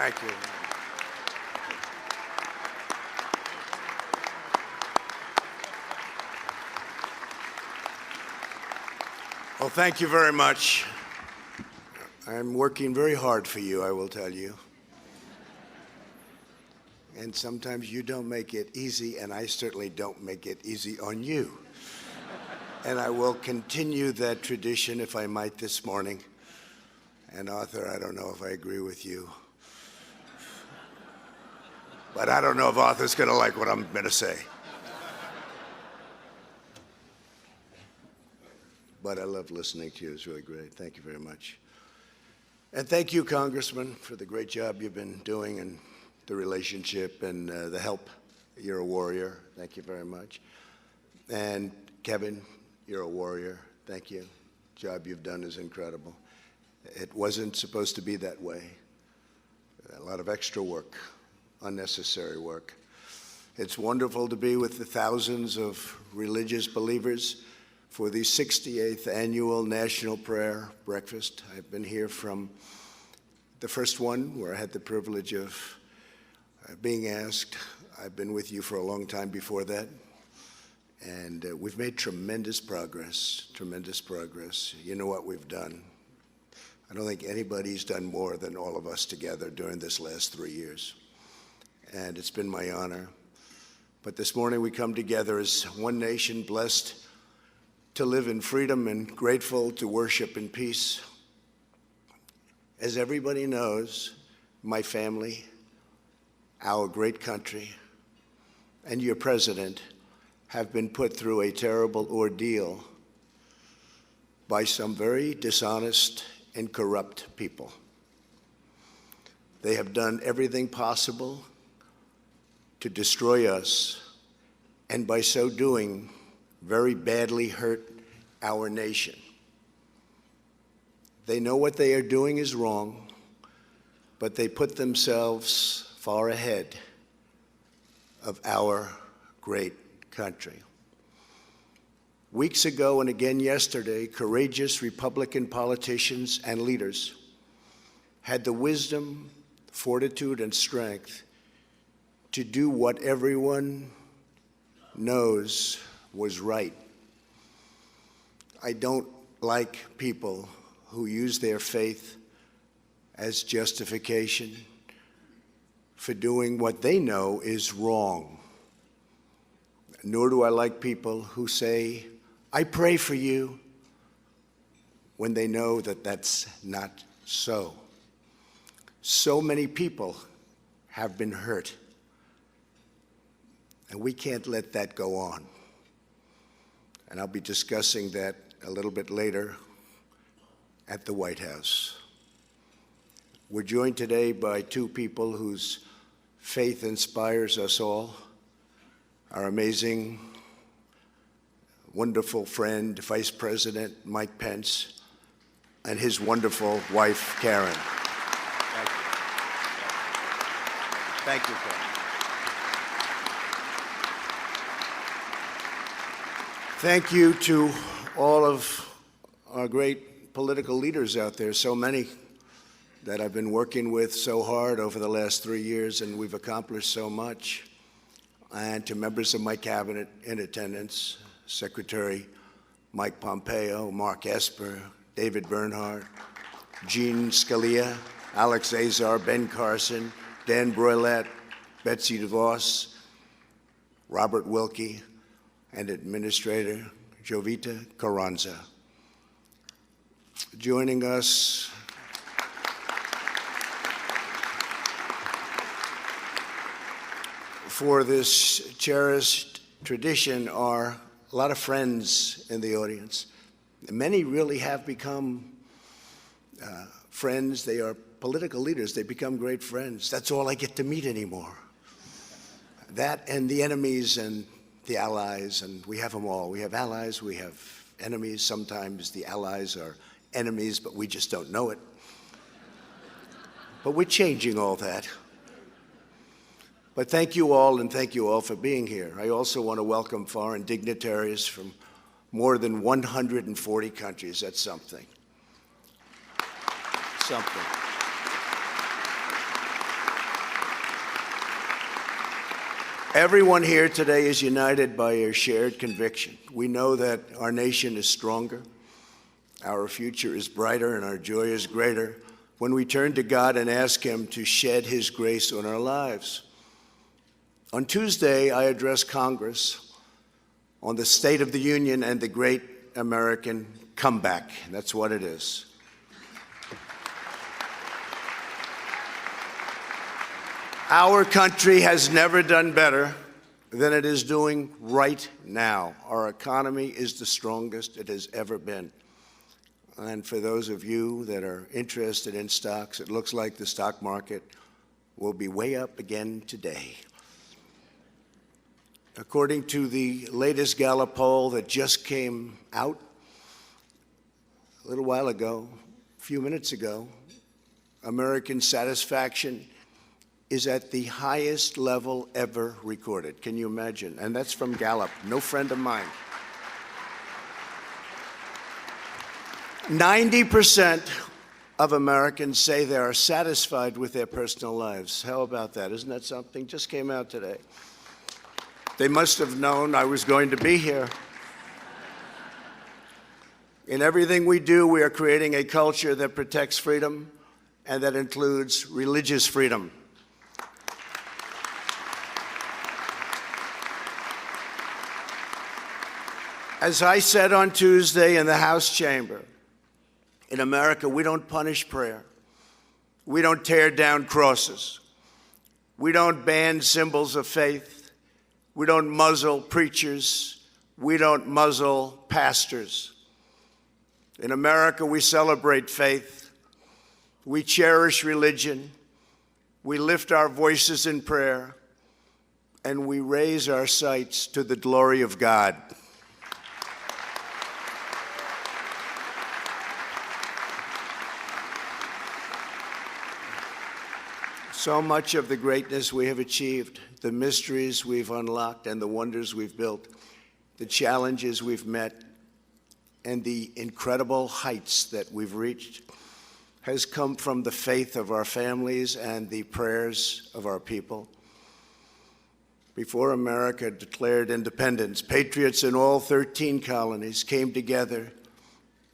Thank you. Well, thank you very much. I'm working very hard for you, I will tell you. And sometimes you don't make it easy, and I certainly don't make it easy on you. And I will continue that tradition, if I might, this morning. And Arthur, I don't know if I agree with you. But I don't know if Arthur's going to like what I'm going to say. But I love listening to you. It's really great. Thank you very much. And thank you, Congressman, for the great job you've been doing and the relationship and the help. You're a warrior. Thank you very much. And Kevin, you're a warrior. Thank you. The job you've done is incredible. It wasn't supposed to be that way. A lot of extra work, unnecessary work. It's wonderful to be with the thousands of religious believers for the 68th Annual National Prayer Breakfast. I've been here from the first one, where I had the privilege of being asked. I've been with you for a long time before that. And we've made tremendous progress, tremendous progress. You know what we've done. I don't think anybody's done more than all of us together during this last 3 years. And it's been my honor. But this morning we come together as one nation, blessed to live in freedom and grateful to worship in peace. As everybody knows, my family, our great country, and your president have been put through a terrible ordeal by some very dishonest and corrupt people. They have done everything possible to destroy us, and by so doing, very badly hurt our nation. They know what they are doing is wrong, but they put themselves far ahead of our great country. Weeks ago and again yesterday, courageous Republican politicians and leaders had the wisdom, fortitude, and strength to do what everyone knows was right. I don't like people who use their faith as justification for doing what they know is wrong. Nor do I like people who say, "I pray for you," when they know that that's not so. So many people have been hurt, and we can't let that go on. And I'll be discussing that a little bit later at the White House. We're joined today by two people whose faith inspires us all. Our amazing, wonderful friend, Vice President Mike Pence, and his wonderful wife, Karen. Thank you. Thank you, Karen. Thank you to all of our great political leaders out there, so many that I've been working with so hard over the last 3 years, and we've accomplished so much. And to members of my cabinet in attendance, Secretary Mike Pompeo, Mark Esper, David Bernhardt, Jean Scalia, Alex Azar, Ben Carson, Dan Broilette, Betsy DeVos, Robert Wilkie, and Administrator Jovita Carranza. Joining us for this cherished tradition are a lot of friends in the audience. Many really have become friends. They are political leaders. They become great friends. That's all I get to meet anymore. That and the enemies and the allies, and we have them all. We have allies, we have enemies. Sometimes the allies are enemies, but we just don't know it. But we're changing all that. But thank you all, and thank you all for being here. I also want to welcome foreign dignitaries from more than 140 countries. That's something. Something. Everyone here today is united by a shared conviction. We know that our nation is stronger, our future is brighter, and our joy is greater when we turn to God and ask Him to shed His grace on our lives. On Tuesday, I addressed Congress on the State of the Union and the great American comeback. That's what it is. Our country has never done better than it is doing right now. Our economy is the strongest it has ever been. And for those of you that are interested in stocks, it looks like the stock market will be way up again today. According to the latest Gallup poll that just came out a little while ago, a few minutes ago, American satisfaction is at the highest level ever recorded. Can you imagine? And that's from Gallup, no friend of mine. 90% of Americans say they are satisfied with their personal lives. How about that? Isn't that something? Just came out today. They must have known I was going to be here. In everything we do, we are creating a culture that protects freedom, and that includes religious freedom. As I said on Tuesday in the House chamber, in America, we don't punish prayer. We don't tear down crosses. We don't ban symbols of faith. We don't muzzle preachers. We don't muzzle pastors. In America, we celebrate faith. We cherish religion. We lift our voices in prayer. And we raise our sights to the glory of God. So much of the greatness we have achieved, the mysteries we've unlocked, and the wonders we've built, the challenges we've met, and the incredible heights that we've reached has come from the faith of our families and the prayers of our people. Before America declared independence, patriots in all 13 colonies came together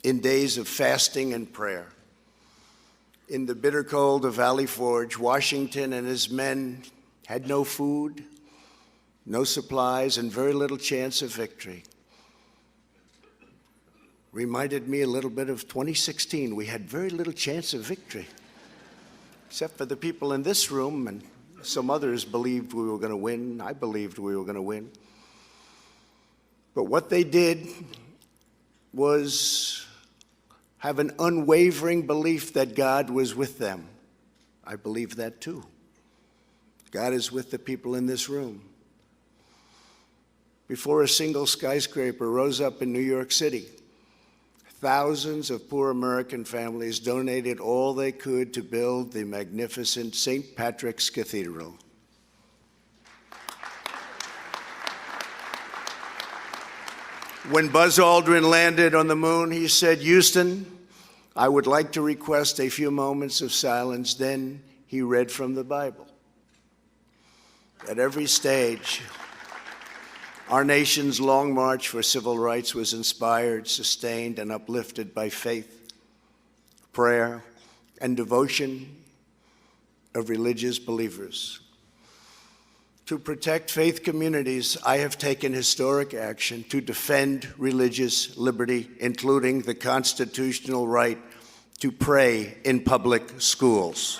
in days of fasting and prayer. In the bitter cold of Valley Forge, Washington and his men had no food, no supplies, and very little chance of victory. Reminded me a little bit of 2016. We had very little chance of victory, except for the people in this room, and some others believed we were going to win. I believed we were going to win. But what they did was have an unwavering belief that God was with them. I believe that too. God is with the people in this room. Before a single skyscraper rose up in New York City, thousands of poor American families donated all they could to build the magnificent St. Patrick's Cathedral. When Buzz Aldrin landed on the moon, he said, "Houston, I would like to request a few moments of silence." Then he read from the Bible. At every stage, our nation's long march for civil rights was inspired, sustained, and uplifted by faith, prayer, and devotion of religious believers. To protect faith communities, I have taken historic action to defend religious liberty, including the constitutional right to pray in public schools.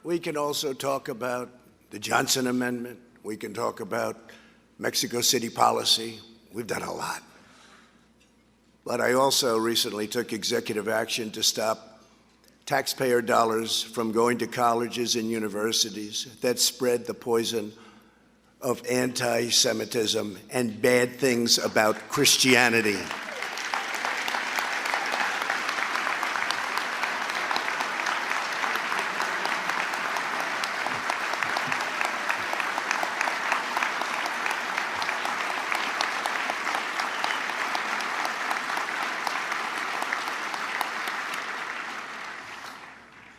We can also talk about the Johnson Amendment. We can talk about Mexico City policy. We've done a lot. But I also recently took executive action to stop taxpayer dollars from going to colleges and universities that spread the poison of anti-Semitism and bad things about Christianity.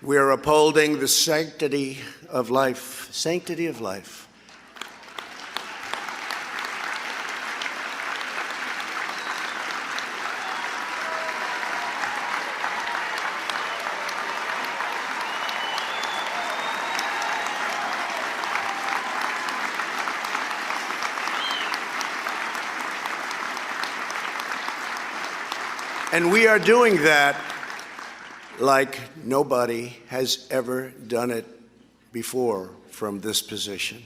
We are upholding the sanctity of life, sanctity of life. And we are doing that like nobody has ever done it before from this position.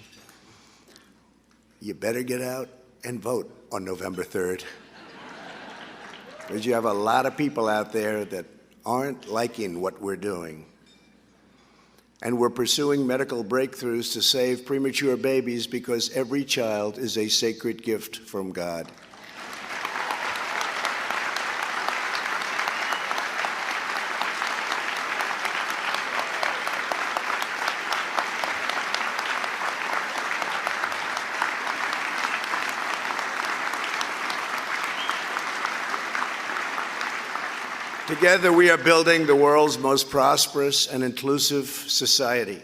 You better get out and vote on November 3rd. Because you have a lot of people out there that aren't liking what we're doing. And we're pursuing medical breakthroughs to save premature babies because every child is a sacred gift from God. Together, we are building the world's most prosperous and inclusive society.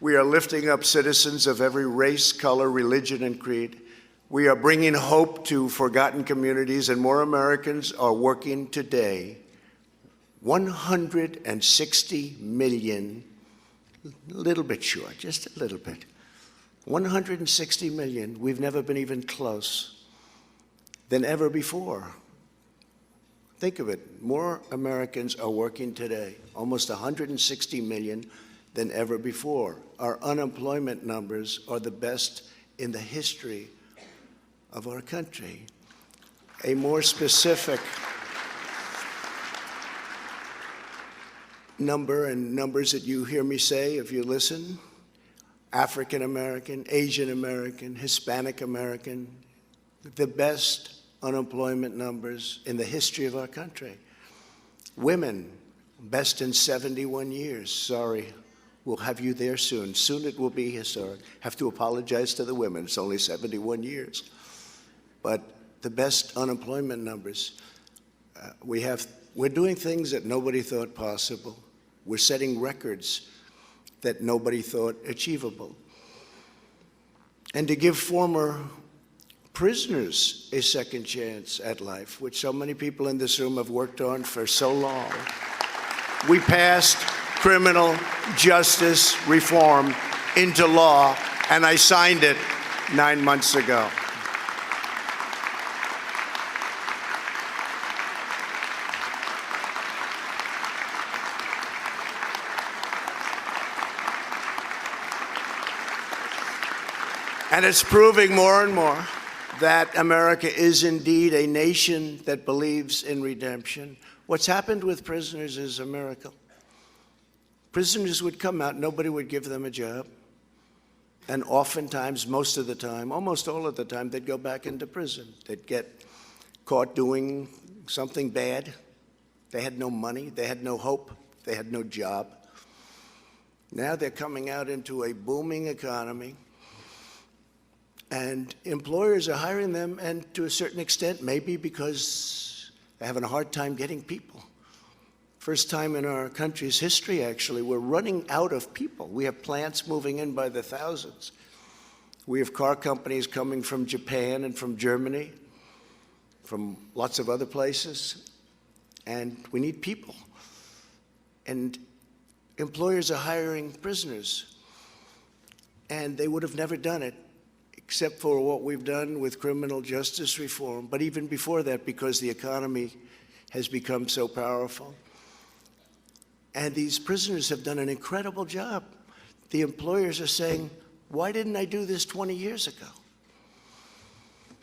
We are lifting up citizens of every race, color, religion, and creed. We are bringing hope to forgotten communities, and more Americans are working today. 160 million, a little bit short, just a little bit. 160 million, we've never been even close than ever before. Think of it, more Americans are working today, almost 160 million than ever before. Our unemployment numbers are the best in the history of our country. A more specific number, and numbers that you hear me say if you listen: African American, Asian American, Hispanic American, the best unemployment numbers in the history of our country. Women, best in 71 years. Sorry, we'll have you there soon. Soon it will be historic. Have to apologize to the women. It's only 71 years. But the best unemployment numbers. We're doing things that nobody thought possible. We're setting records that nobody thought achievable. And to give former prisoners a second chance at life, which so many people in this room have worked on for so long. We passed criminal justice reform into law, and I signed it 9 months ago. And it's proving more and more that America is indeed a nation that believes in redemption. What's happened with prisoners is a miracle. Prisoners would come out, nobody would give them a job. And oftentimes, most of the time, almost all of the time, they'd go back into prison. They'd get caught doing something bad. They had no money, they had no hope, they had no job. Now they're coming out into a booming economy. And employers are hiring them, and to a certain extent, maybe because they're having a hard time getting people. First time in our country's history, actually, we're running out of people. We have plants moving in by the thousands. We have car companies coming from Japan and from Germany, from lots of other places, and we need people. And employers are hiring prisoners, and they would have never done it except for what we've done with criminal justice reform, but even before that, because the economy has become so powerful. And these prisoners have done an incredible job. The employers are saying, why didn't I do this 20 years ago?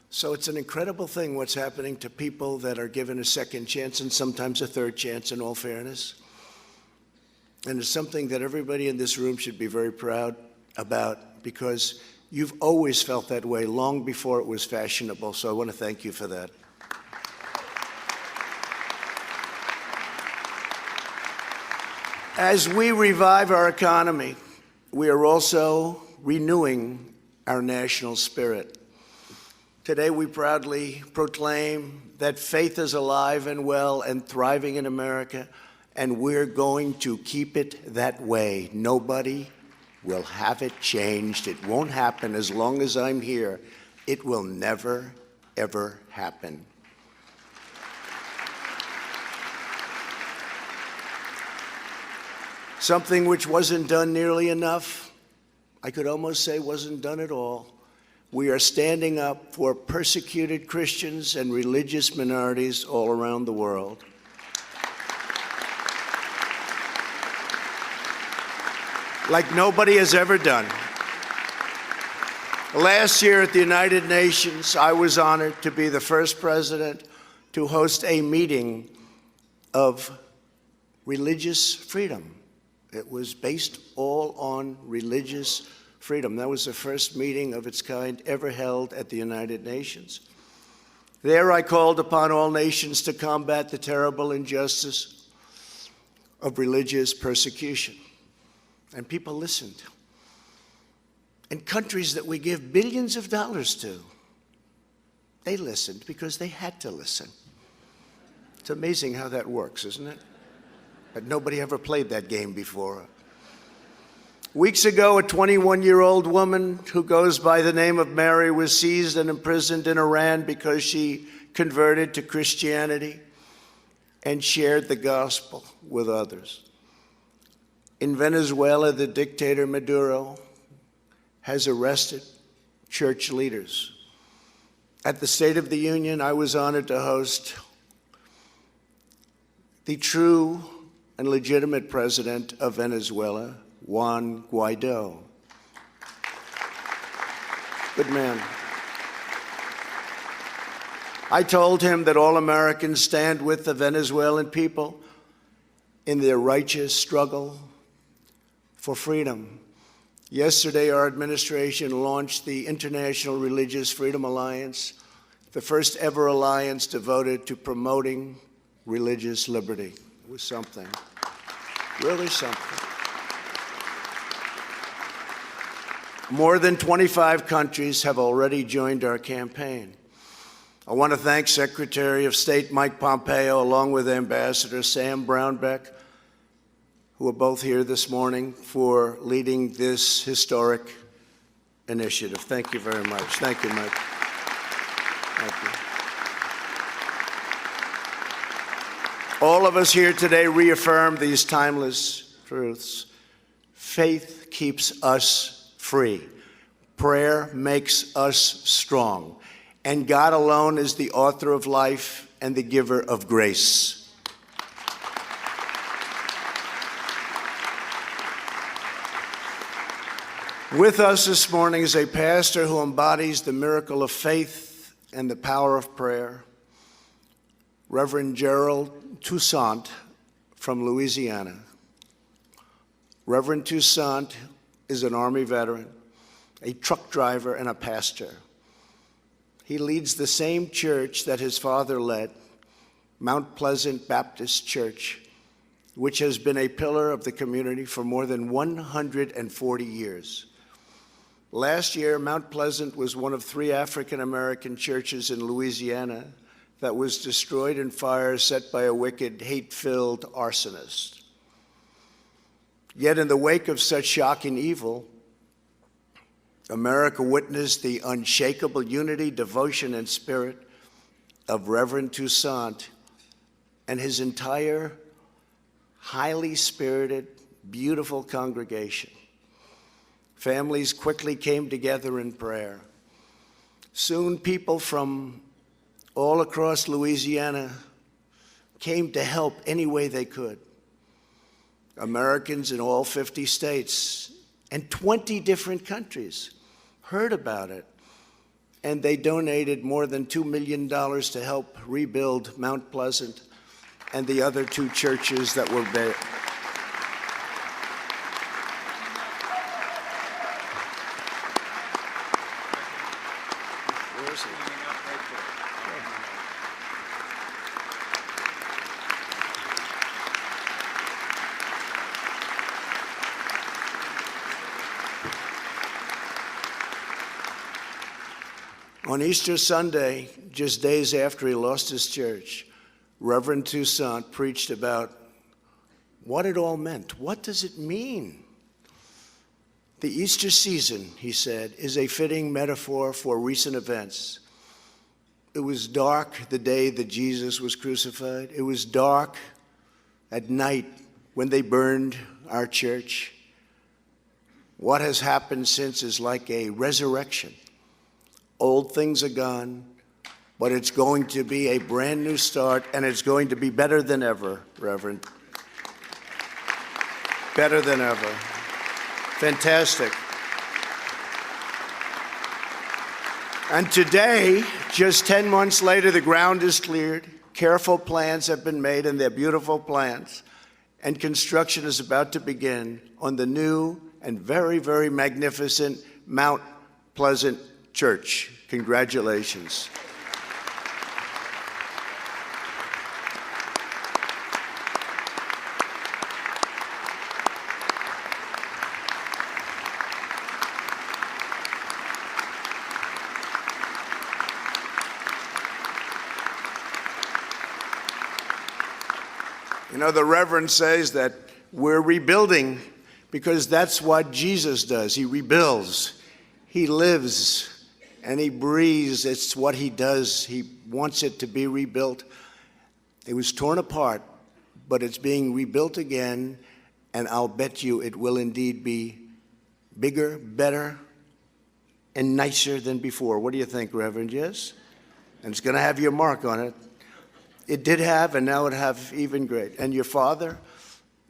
So it's an incredible thing what's happening to people that are given a second chance, and sometimes a third chance, in all fairness. And it's something that everybody in this room should be very proud about, because You've always felt that way long before it was fashionable, so I want to thank you for that. As we revive our economy, we are also renewing our national spirit. Today, we proudly proclaim that faith is alive and well and thriving in America, and we're going to keep it that way. Nobody will have it changed. It won't happen as long as I'm here. It will never, ever happen. Something which wasn't done nearly enough, I could almost say wasn't done at all. We are standing up for persecuted Christians and religious minorities all around the world. Like nobody has ever done. Last year at the United Nations, I was honored to be the first president to host a meeting of religious freedom. It was based all on religious freedom. That was the first meeting of its kind ever held at the United Nations. There I called upon all nations to combat the terrible injustice of religious persecution. And people listened. And countries that we give billions of dollars to, they listened because they had to listen. It's amazing how that works, isn't it? But nobody ever played that game before. Weeks ago, a 21-year-old woman who goes by the name of Mary was seized and imprisoned in Iran because she converted to Christianity and shared the gospel with others. In Venezuela, the dictator Maduro has arrested church leaders. At the State of the Union, I was honored to host the true and legitimate president of Venezuela, Juan Guaido. Good man. I told him that all Americans stand with the Venezuelan people in their righteous struggle for freedom. Yesterday, our administration launched the International Religious Freedom Alliance, the first ever alliance devoted to promoting religious liberty. It was something, really something. More than 25 countries have already joined our campaign. I want to thank Secretary of State Mike Pompeo, along with Ambassador Sam Brownback, who are both here this morning, for leading this historic initiative. Thank you very much. Thank you, Mike. Thank you. All of us here today reaffirm these timeless truths. Faith keeps us free. Prayer makes us strong. And God alone is the author of life and the giver of grace. With us this morning is a pastor who embodies the miracle of faith and the power of prayer, Reverend Gerald Toussaint from Louisiana. Reverend Toussaint is an Army veteran, a truck driver, and a pastor. He leads the same church that his father led, Mount Pleasant Baptist Church, which has been a pillar of the community for more than 140 years. Last year, Mount Pleasant was one of 3 African-American churches in Louisiana that was destroyed in fires set by a wicked, hate-filled arsonist. Yet in the wake of such shocking evil, America witnessed the unshakable unity, devotion, and spirit of Reverend Toussaint and his entire highly spirited, beautiful congregation. Families quickly came together in prayer. Soon people from all across Louisiana came to help any way they could. Americans in all 50 states and 20 different countries heard about it, and they donated more than $2 million to help rebuild Mount Pleasant and the other 2 churches that were there. On Easter Sunday, just days after he lost his church, Reverend Toussaint preached about what it all meant. What does it mean? The Easter season, he said, is a fitting metaphor for recent events. It was dark the day that Jesus was crucified. It was dark at night when they burned our church. What has happened since is like a resurrection. Old things are gone, but it's going to be a brand new start, and it's going to be better than ever, Reverend. Better than ever. Fantastic. And today, just 10 months later, the ground is cleared. Careful plans have been made, and they're beautiful plans. And construction is about to begin on the new and very, very magnificent Mount Pleasant Church. Congratulations. You know, the Reverend says that we're rebuilding because that's what Jesus does. He rebuilds. He lives and he breathes. It's what he does. He wants it to be rebuilt. It was torn apart, but it's being rebuilt again, and I'll bet you it will indeed be bigger, better, and nicer than before. What do you think, Reverend? Yes? And it's going to have your mark on it. It did have, and now it have even great. And your father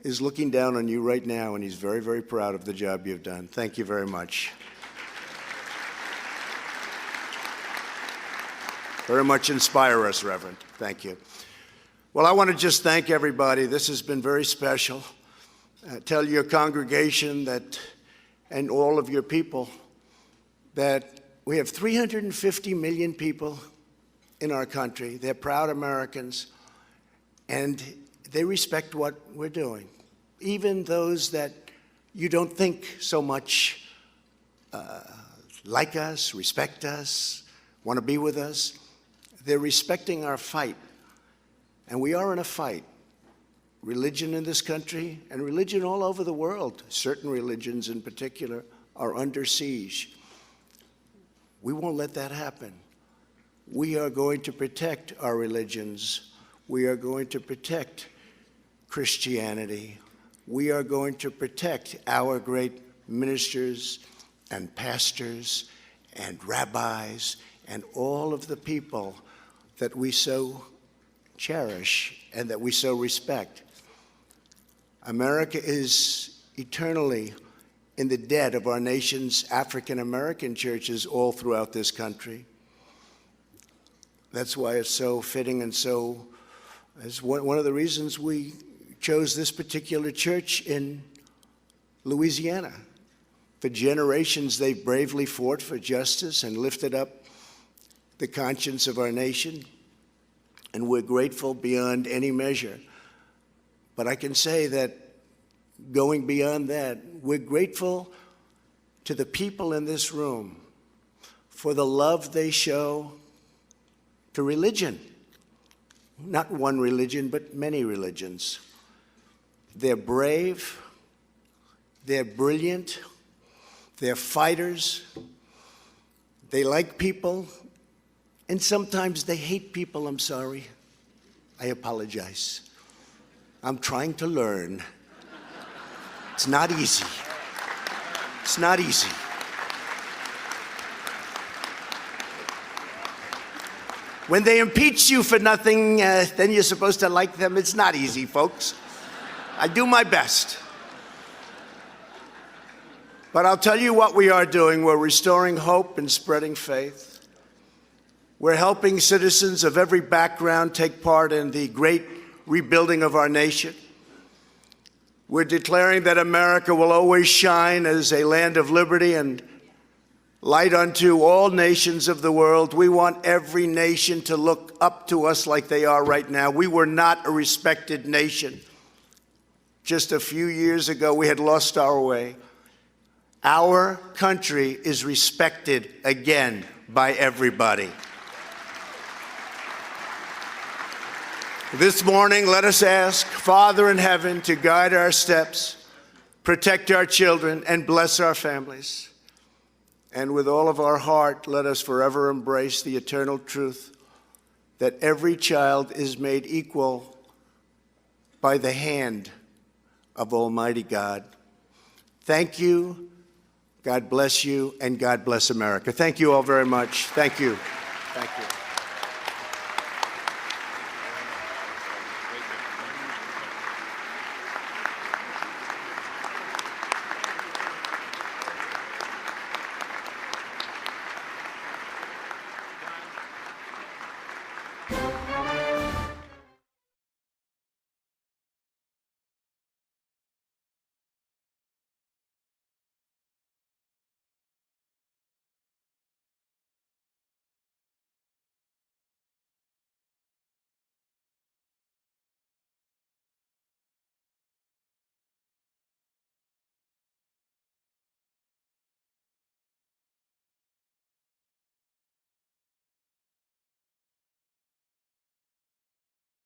is looking down on you right now, and he's very, very proud of the job you've done. Thank you very much. Very much inspire us, Reverend. Thank you. Well, I want to just thank everybody. This has been very special. Tell your congregation that, and all of your people, that we have 350 million people in our country. They're proud Americans, and they respect what we're doing. Even those that you don't think so much like us, respect us, want to be with us, they're respecting our fight. And we are in a fight. Religion in this country and religion all over the world, certain religions in particular, are under siege. We won't let that happen. We are going to protect our religions. We are going to protect Christianity. We are going to protect our great ministers and pastors and rabbis and all of the people that we so cherish and that we so respect. America is eternally in the debt of our nation's African American churches all throughout this country. That's why it's so fitting and so, it's one of the reasons we chose this particular church in Louisiana. For generations, they've bravely fought for justice and lifted up the conscience of our nation, and we're grateful beyond any measure. But I can say that going beyond that, we're grateful to the people in this room for the love they show to religion. Not one religion, but many religions. They're brave, they're brilliant, they're fighters, they like people, and sometimes they hate people. I'm sorry. I apologize. I'm trying to learn. It's not easy. It's not easy. When they impeach you for nothing, then you're supposed to like them. It's not easy, folks. I do my best. But I'll tell you what we are doing. We're restoring hope and spreading faith. We're helping citizens of every background take part in the great rebuilding of our nation. We're declaring that America will always shine as a land of liberty and light unto all nations of the world. We want every nation to look up to us like they are right now. We were not a respected nation. Just a few years ago, we had lost our way. Our country is respected again. by everybody. This morning, let us ask Father in heaven to guide our steps, protect our children, and bless our families. And with all of our heart, let us forever embrace the eternal truth that every child is made equal by the hand of Almighty God. Thank you, God bless you, and God bless America. Thank you all very much. Thank you. Thank you.